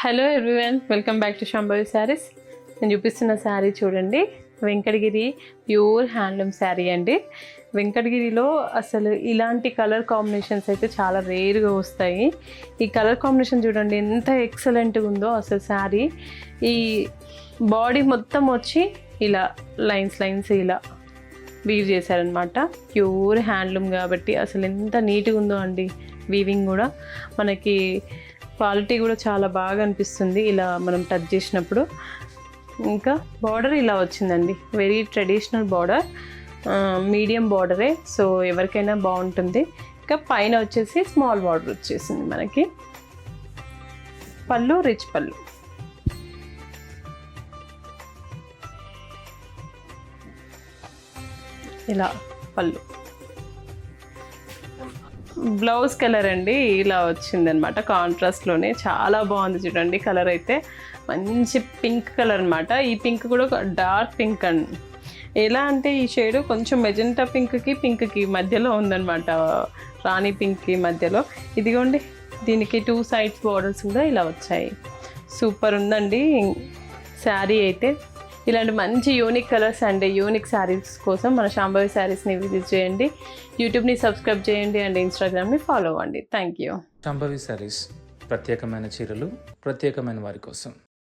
Hello everyone, welcome back to Shambhavi saris. నేను చూపిస్తున్న శారీ చూడండి, వెంకటగిరి ప్యూర్ హ్యాండ్లూమ్ శారీ అండి. వెంకటగిరిలో అసలు ఇలాంటి కలర్ కాంబినేషన్స్ అయితే చాలా రేర్గా వస్తాయి. ఈ కలర్ కాంబినేషన్ చూడండి ఎంత ఎక్సలెంట్గా ఉందో అసలు శారీ. ఈ బాడీ మొత్తం వచ్చి ఇలా లైన్స్ ఇలా వీవ్ చేశారనమాట. ప్యూర్ హ్యాండ్లూమ్ కాబట్టి అసలు ఎంత నీట్గా ఉందో అండి. వీవింగ్ కూడా మనకి క్వాలిటీ కూడా చాలా బాగా అనిపిస్తుంది ఇలా మనం టచ్ చేసినప్పుడు. ఇంకా బార్డర్ ఇలా వచ్చిందండి, వెరీ ట్రెడిషనల్ బార్డర్, మీడియం బార్డరే, సో ఎవరికైనా బాగుంటుంది. ఇంకా పైన వచ్చేసి స్మాల్ బార్డర్ వచ్చేసింది మనకి. పళ్ళు రిచ్ పళ్ళు, ఇలా పళ్ళు. బ్లౌజ్ కలర్ అండి ఇలా వచ్చిందనమాట, కాంట్రాస్ట్లోనే చాలా బాగుంది చూడండి. కలర్ అయితే మంచి పింక్ కలర్ అనమాట. ఈ పింక్ కూడా డార్క్ పింక్ అండి. ఎలా అంటే ఈ షేడ్ కొంచెం మెజెంటా పింక్కి మధ్యలో ఉందన్నమాట, రాణి పింక్కి మధ్యలో. ఇదిగోండి, దీనికి 2 సైడ్స్ బార్డర్స్ కూడా ఇలా వచ్చాయి. సూపర్ ఉందండి శారీ అయితే. ఇలాంటి మంచి unique colours and unique saris కోసం మన శాంభవి శారీస్ని విజిట్ చేయండి. యూట్యూబ్ని సబ్స్క్రైబ్ చేయండి అండ్ ఇన్స్టాగ్రామ్ని ఫాలో అవ్వండి. Thank you. శాంభవి శారీస్, ప్రత్యేకమైన చీరలు ప్రత్యేకమైన వారి కోసం.